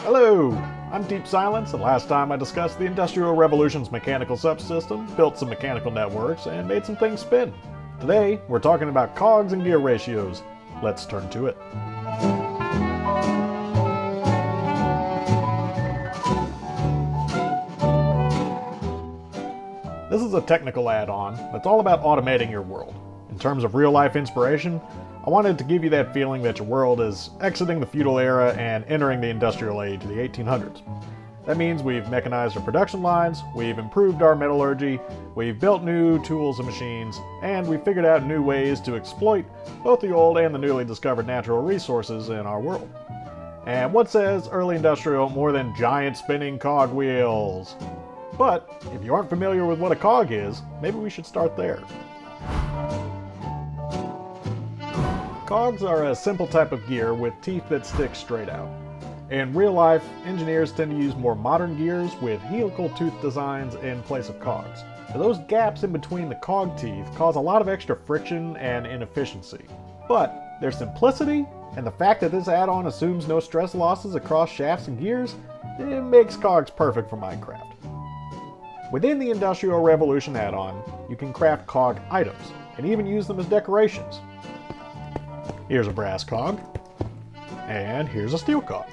Hello, I'm Deep Silence, and last time I discussed the Industrial Revolution's mechanical subsystem, built some mechanical networks, and made some things spin. Today, we're talking about cogs and gear ratios. Let's turn to it. This is a technical add-on that's all about automating your world. In terms of real-life inspiration, I wanted to give you that feeling that your world is exiting the feudal era and entering the industrial age of the 1800s. That means we've mechanized our production lines, we've improved our metallurgy, we've built new tools and machines, and we've figured out new ways to exploit both the old and the newly discovered natural resources in our world. And what says early industrial more than giant spinning cogwheels? But if you aren't familiar with what a cog is, maybe we should start there. Cogs are a simple type of gear with teeth that stick straight out. In real life, engineers tend to use more modern gears with helical tooth designs in place of cogs. Those gaps in between the cog teeth cause a lot of extra friction and inefficiency. But their simplicity and the fact that this add-on assumes no stress losses across shafts and gears, it makes cogs perfect for Minecraft. Within the Industrial Revolution add-on, you can craft cog items and even use them as decorations. Here's a brass cog, and here's a steel cog.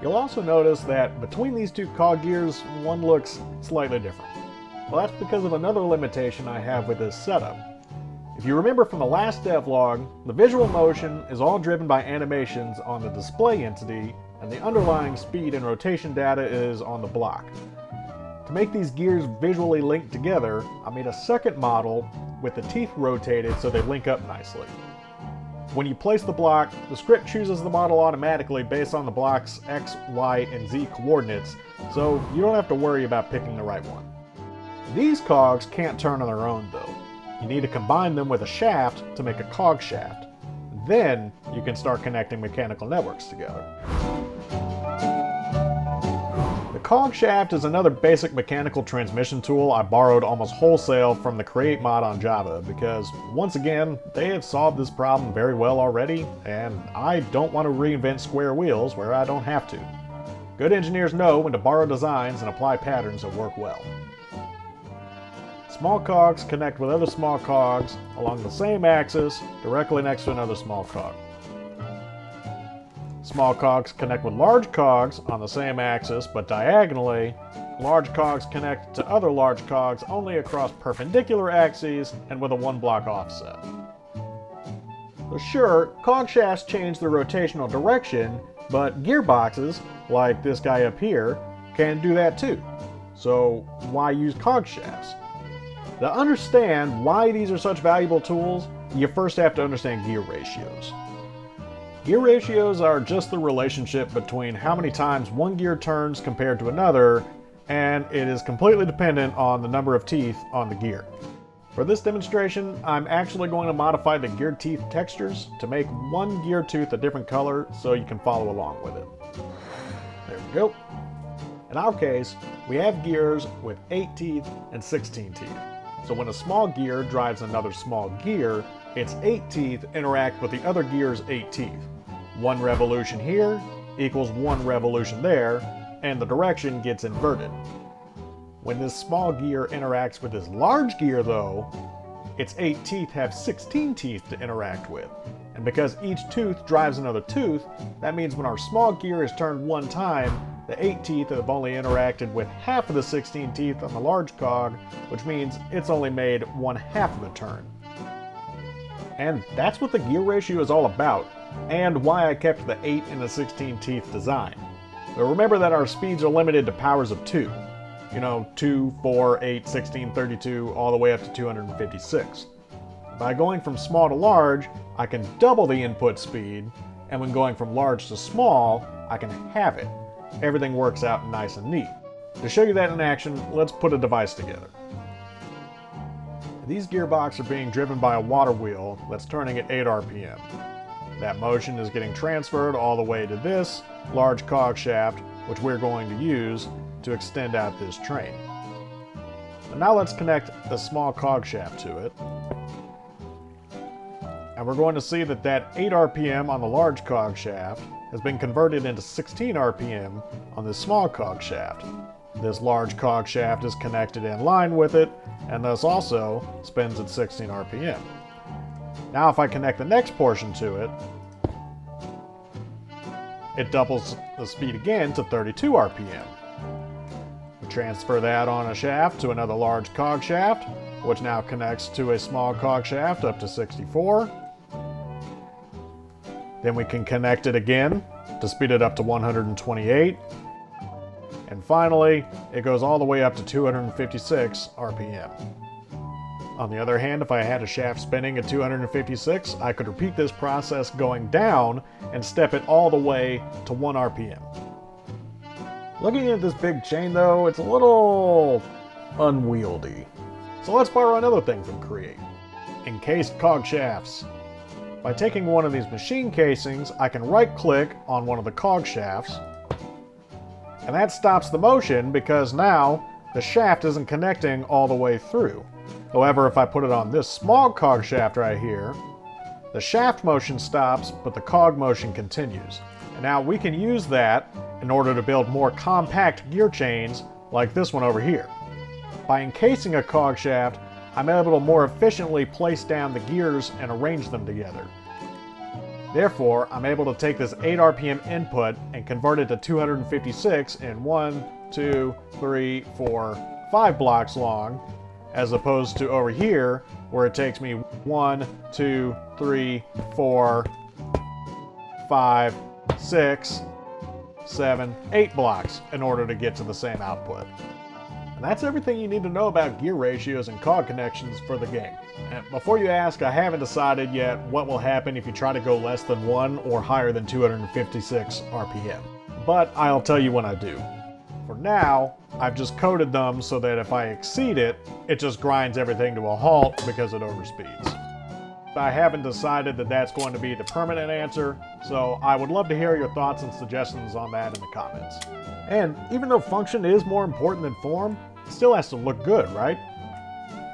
You'll also notice that between these two cog gears, one looks slightly different. Well, that's because of another limitation I have with this setup. If you remember from the last devlog, the visual motion is all driven by animations on the display entity, and the underlying speed and rotation data is on the block. To make these gears visually linked together, I made a second model with the teeth rotated so they link up nicely. When you place the block, the script chooses the model automatically based on the block's X, Y, and Z coordinates, so you don't have to worry about picking the right one. These cogs can't turn on their own though. You need to combine them with a shaft to make a cog shaft. Then you can start connecting mechanical networks together. The cog shaft is another basic mechanical transmission tool I borrowed almost wholesale from the Create mod on Java because, once again, they have solved this problem very well already, and I don't want to reinvent square wheels where I don't have to. Good engineers know when to borrow designs and apply patterns that work well. Small cogs connect with other small cogs along the same axis directly next to another small cog. Small cogs connect with large cogs on the same axis, but diagonally. Large cogs connect to other large cogs only across perpendicular axes and with a one block offset. So sure, cog shafts change their rotational direction, but gearboxes, like this guy up here, can do that too. So why use cog shafts? To understand why these are such valuable tools, you first have to understand gear ratios. Gear ratios are just the relationship between how many times one gear turns compared to another, and it is completely dependent on the number of teeth on the gear. For this demonstration, I'm actually going to modify the gear teeth textures to make one gear tooth a different color so you can follow along with it. There we go. In our case, we have gears with 8 teeth and 16 teeth. So when a small gear drives another small gear, its 8 teeth interact with the other gear's 8 teeth. One revolution here equals one revolution there, and the direction gets inverted. When this small gear interacts with this large gear though, its 8 teeth have 16 teeth to interact with. And because each tooth drives another tooth, that means when our small gear is turned one time, the 8 teeth have only interacted with half of the 16 teeth on the large cog, which means it's only made one half of the turn. And that's what the gear ratio is all about, and why I kept the 8 and the 16 teeth design. But remember that our speeds are limited to powers of 2. 2, 4, 8, 16, 32, all the way up to 256. By going from small to large, I can double the input speed, and when going from large to small, I can halve it. Everything works out nice and neat. To show you that in action, let's put a device together. These gearboxes are being driven by a water wheel that's turning at 8 RPM. That motion is getting transferred all the way to this large cog shaft, which we're going to use to extend out this train. And now let's connect the small cog shaft to it. And we're going to see that 8 RPM on the large cog shaft has been converted into 16 RPM on this small cog shaft. This large cog shaft is connected in line with it, and thus also spins at 16 RPM. Now if I connect the next portion to it, it doubles the speed again to 32 RPM. We transfer that on a shaft to another large cog shaft, which now connects to a small cog shaft up to 64. Then we can connect it again to speed it up to 128. And finally, it goes all the way up to 256 RPM. On the other hand, if I had a shaft spinning at 256, I could repeat this process going down and step it all the way to 1 RPM. Looking at this big chain though, it's a little unwieldy. So let's borrow another thing from Create. Encased Cog Shafts. By taking one of these machine casings, I can right-click on one of the cog shafts, and that stops the motion because now the shaft isn't connecting all the way through. However, if I put it on this small cog shaft right here, the shaft motion stops, but the cog motion continues. And now we can use that in order to build more compact gear chains like this one over here. By encasing a cog shaft, I'm able to more efficiently place down the gears and arrange them together. Therefore, I'm able to take this 8 RPM input and convert it to 256 in 1, 2, 3, 4, 5 blocks long, as opposed to over here, where it takes me 1, 2, 3, 4, 5, 6, 7, 8 blocks in order to get to the same output. And that's everything you need to know about gear ratios and cog connections for the game. And before you ask, I haven't decided yet what will happen if you try to go less than 1 or higher than 256 RPM. But I'll tell you when I do. For now, I've just coded them so that if I exceed it, it just grinds everything to a halt because it overspeeds. I haven't decided that that's going to be the permanent answer, so I would love to hear your thoughts and suggestions on that in the comments. And even though function is more important than form, it still has to look good, right?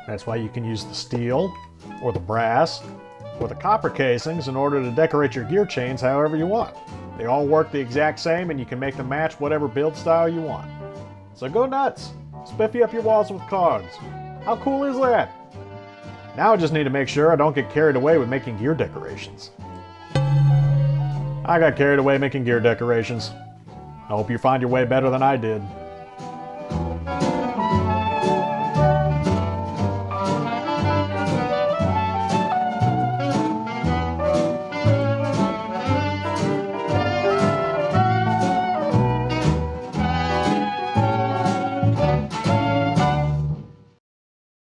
That's why you can use the steel, or the brass, or the copper casings in order to decorate your gear chains however you want. They all work the exact same and you can make them match whatever build style you want. So go nuts! Spiffy up your walls with cogs. How cool is that? Now I just need to make sure I don't get carried away with making gear decorations. I got carried away making gear decorations. I hope you find your way better than I did.